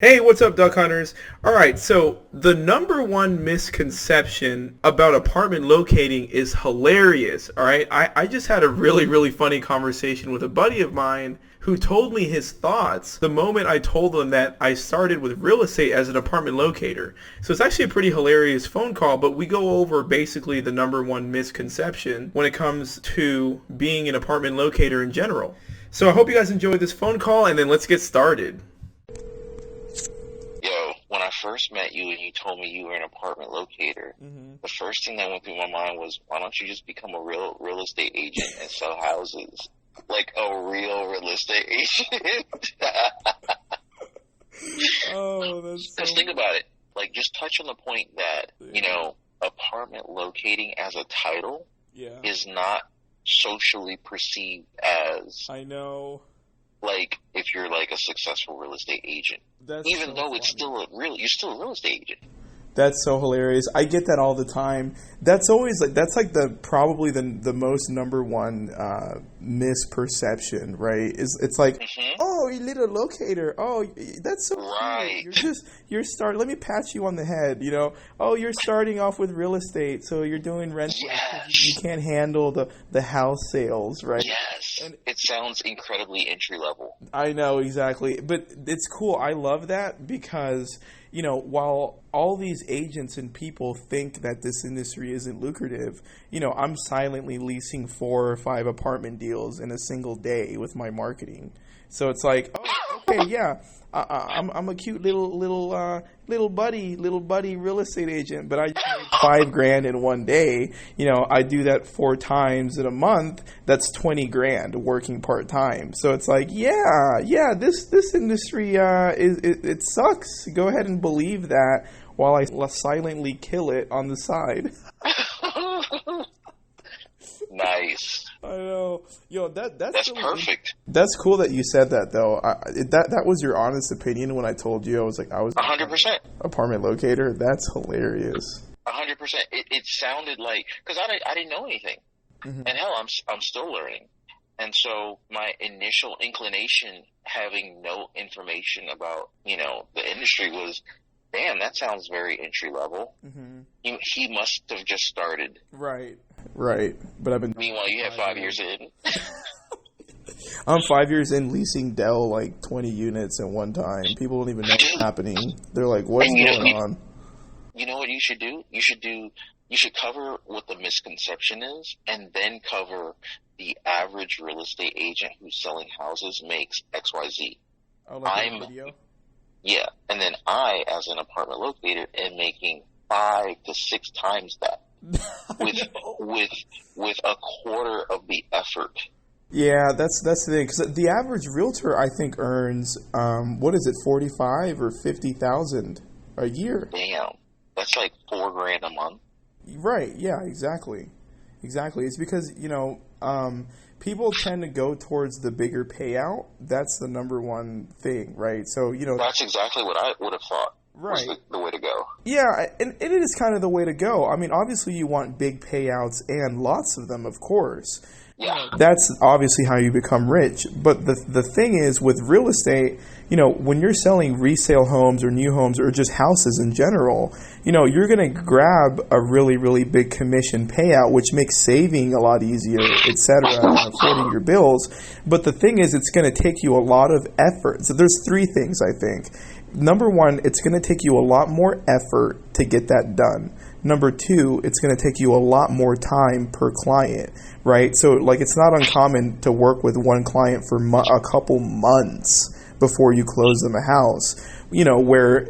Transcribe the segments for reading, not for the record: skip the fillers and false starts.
Hey, what's up, Duck Hunters? All right, so the number one misconception about apartment locating is hilarious. All right, I just had a really funny conversation with a buddy of mine who told me his thoughts the moment I told him that I started with real estate as an apartment locator. So it's actually a pretty hilarious phone call, but we go over basically the number one misconception when it comes to being an apartment locator in general. So I hope you guys enjoyed this phone call, and then let's get started. Yo, when I first met you and you told me you were an apartment locator, the first thing that went through my mind was, why don't you just become a real estate agent and sell houses? Like a real real estate agent. Oh, that's so... Just think about it. Like, just touch on the point that, apartment locating as a title is not socially perceived as... I know. Like, if you're like a successful real estate agent, even though it's still you're still a real estate agent. That's so hilarious. I get that all the time. That's always like probably the most number one misperception, right? It's like, oh, you little locator. Oh, that's so right. Cute. Let me pat you on the head. Oh, you're starting off with real estate, so you're doing rent. Yes. You can't handle the house sales, right? Yes. And it sounds incredibly entry level. I know, exactly. But it's cool. I love that because, while all these agents and people think that this industry isn't lucrative, I'm silently leasing 4 or 5 apartment deals in a single day with my marketing. So it's like, oh, okay, yeah, I'm a cute little buddy real estate agent, but I just made $5,000 in one day. I do that 4 times in a month. That's $20,000 working part time. So it's like, yeah, this industry it sucks. Go ahead and believe that while I silently kill it on the side. Nice. I know. Yo, that's really perfect. That's cool that you said that, though. That was your honest opinion when I told you I was 100% apartment locator. That's hilarious. 100%. It sounded like, because I didn't know anything, and hell, I'm still learning. And so my initial inclination, having no information about the industry, was, damn, that sounds very entry level. He must have just started. Right. But I've been. Meanwhile, you have 5 years in. I'm 5 years in leasing Dell 20 units at one time. People don't even know what's happening. They're like, "What's going on?" You know what you should do? You should cover what the misconception is, and then cover the average real estate agent who's selling houses makes XYZ. Oh, like a video? Yeah, and then I, as an apartment locator, am making 5 to 6 times that. with a quarter of the effort. Yeah, that's the thing, because the average realtor, I think, earns $45,000 or $50,000 a year. Damn, that's like $4,000 a month. Right? Yeah, exactly. It's because people tend to go towards the bigger payout. That's the number one thing, right? So that's exactly what I would have thought. Right. The way to go. Yeah, and it is kind of the way to go. I mean, obviously you want big payouts and lots of them, of course. Yeah. That's obviously how you become rich. But the thing is, with real estate, when you're selling resale homes or new homes or just houses in general, you're going to grab a really big commission payout, which makes saving a lot easier, etc., and affording your bills. But the thing is, it's going to take you a lot of effort. So there's 3 things, I think. Number 1, it's going to take you a lot more effort to get that done. Number 2, it's going to take you a lot more time per client, right? So, it's not uncommon to work with one client for a couple months before you close them a house, where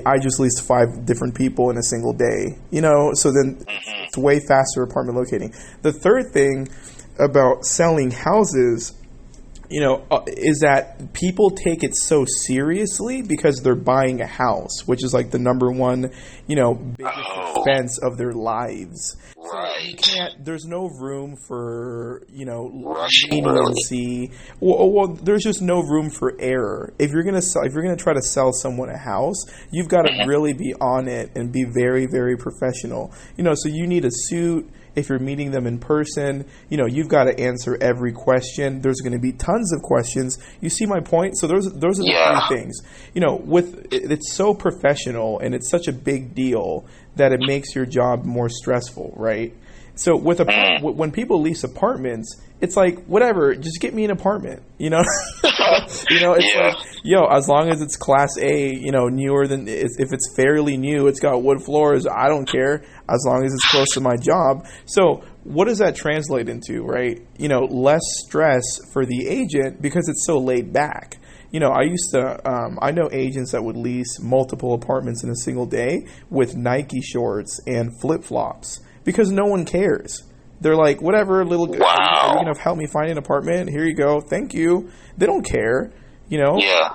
I just leased 5 different people in a single day, so then it's way faster apartment locating. The third thing about selling houses, is that people take it so seriously because they're buying a house, which is the number one, biggest expense of their lives. Right. So there's no room for, leniency. Well, there's just no room for error. If you're gonna try to sell someone a house, you've got to really be on it and be very, very professional. So you need a suit. If you're meeting them in person, you've got to answer every question. There's going to be tons of questions. You see my point? So those are the three things. It's so professional and it's such a big deal that it makes your job more stressful, right? So when people lease apartments, it's like, whatever, just get me an apartment, It's like, as long as it's class A, newer than, if it's fairly new, it's got wood floors, I don't care, as long as it's close to my job. So what does that translate into, right? Less stress for the agent because it's so laid back. I know agents that would lease multiple apartments in a single day with Nike shorts and flip-flops because no one cares. They're like, whatever, little guy, are you going to help me find an apartment? Here you go. Thank you. They don't care,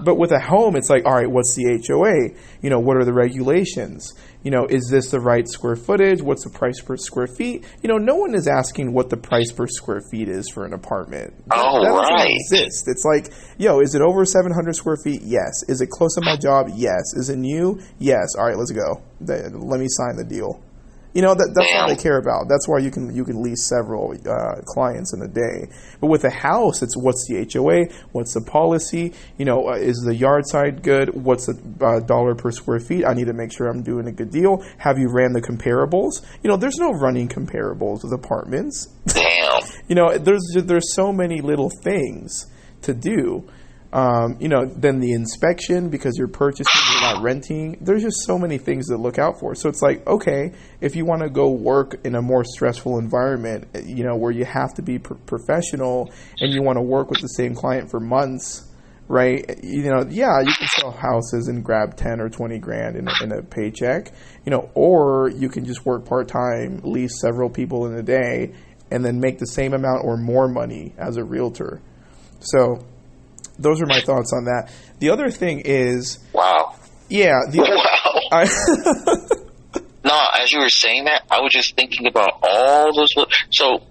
But with a home, it's like, all right, what's the HOA? What are the regulations? Is this the right square footage? What's the price per square feet? No one is asking what the price per square feet is for an apartment. That doesn't exist. It's like, is it over 700 square feet? Yes. Is it close to my job? Yes. Is it new? Yes. All right, let's go. Let me sign the deal. That's all they care about. That's why you can lease several clients in a day. But with a house, it's what's the HOA? What's the policy? Is the yard side good? What's the dollar per square feet? I need to make sure I'm doing a good deal. Have you ran the comparables? There's no running comparables with apartments. Damn. There's so many little things to do. Then the inspection, because you're purchasing, you're not renting. There's just so many things to look out for. So it's like, okay, if you want to go work in a more stressful environment, where you have to be professional and you want to work with the same client for months, right? You can sell houses and grab 10 or 20 grand in a paycheck, or you can just work part-time, lease several people in a day, and then make the same amount or more money as a realtor. So those are my thoughts on that. The other thing is... Wow. Yeah. No, as you were saying that, I was just thinking about all those... So,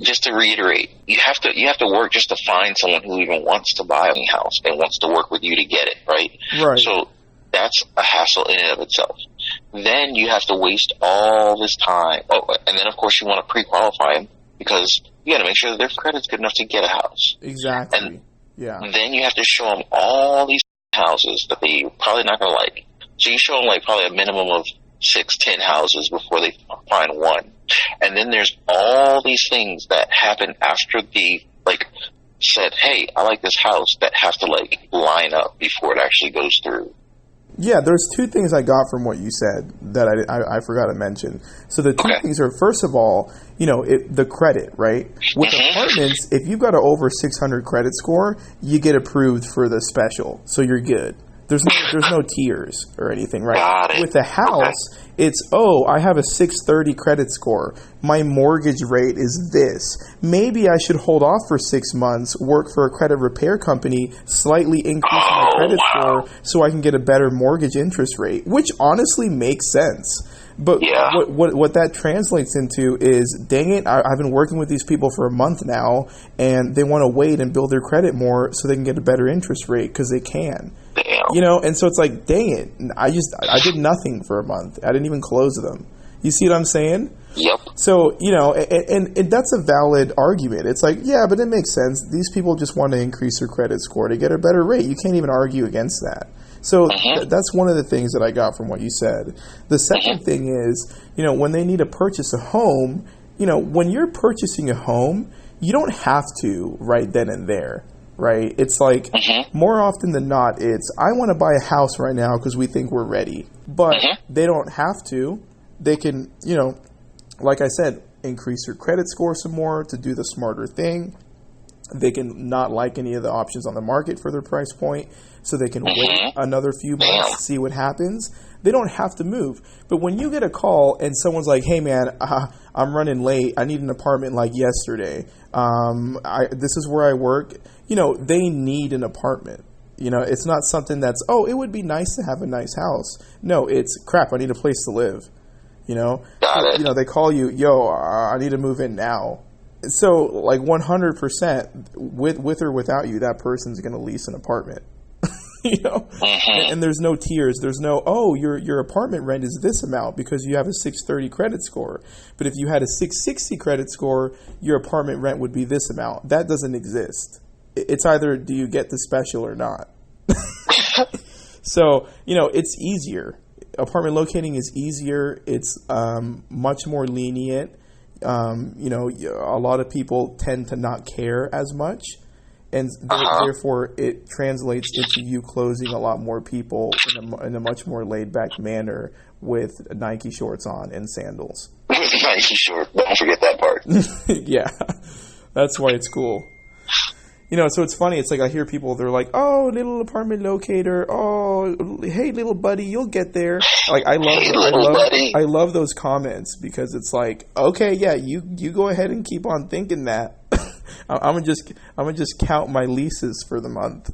just to reiterate, you have to work just to find someone who even wants to buy a house and wants to work with you to get it, right? Right. So, that's a hassle in and of itself. Then you have to waste all this time. Oh, and then, of course, you want to pre-qualify them because you got to make sure that their credit's good enough to get a house. Exactly. And yeah. Then you have to show them all these houses that they're probably not going to like. So you show them like probably a minimum of 6-10 houses before they find one. And then there's all these things that happen after the said, hey, I like this house, that have to line up before it actually goes through. Yeah, there's two things I got from what you said that I forgot to mention. So the two things are, first of all, the credit, right? With apartments, if you've got an over 600 credit score, you get approved for the special, so you're good. There's no tiers or anything, right? With a house, it's, I have a 630 credit score. My mortgage rate is this. Maybe I should hold off for 6 months, work for a credit repair company, slightly increase my credit score so I can get a better mortgage interest rate, which honestly makes sense. But what that translates into is, dang it, I've been working with these people for a month now, and they want to wait and build their credit more so they can get a better interest rate because they can. And so it's like, dang it, I did nothing for a month. I didn't even close them. You see what I'm saying? Yep. So, and that's a valid argument. It's like, yeah, but it makes sense. These people just want to increase their credit score to get a better rate. You can't even argue against that. So that's one of the things that I got from what you said. The second thing is, when they need to purchase a home, when you're purchasing a home, you don't have to right then and there, right? It's like more often than not, it's, I want to buy a house right now because we think we're ready. But they don't have to. They can, like I said, increase your credit score some more to do the smarter thing. They can not like any of the options on the market for their price point, so they can wait another few months to see what happens. They don't have to move. But when you get a call and someone's like, hey, man, I'm running late. I need an apartment like yesterday. This is where I work. They need an apartment. It's not something that's, it would be nice to have a nice house. No, it's, crap, I need a place to live. They call you, I need to move in now. So 100% with or without you, that person's going to lease an apartment. You know, and there's no tiers. There's no, oh, your apartment rent is this amount because you have a 630 credit score. But if you had a 660 credit score, your apartment rent would be this amount. That doesn't exist. It's either do you get the special or not. So, you know, it's easier. Apartment locating is easier. It's much more lenient. You know, a lot of people tend to not care as much. And therefore, it translates into you closing a lot more people in a much more laid-back manner with Nike shorts on and sandals. Nike shorts. Don't forget that part. Yeah. That's why it's cool. You know, so it's funny. It's like I hear people, they're like, oh, little apartment locator. Oh, hey, little buddy, you'll get there. Like, I love those comments because it's like, okay, yeah, you go ahead and keep on thinking that. I'm gonna just count my leases for the month.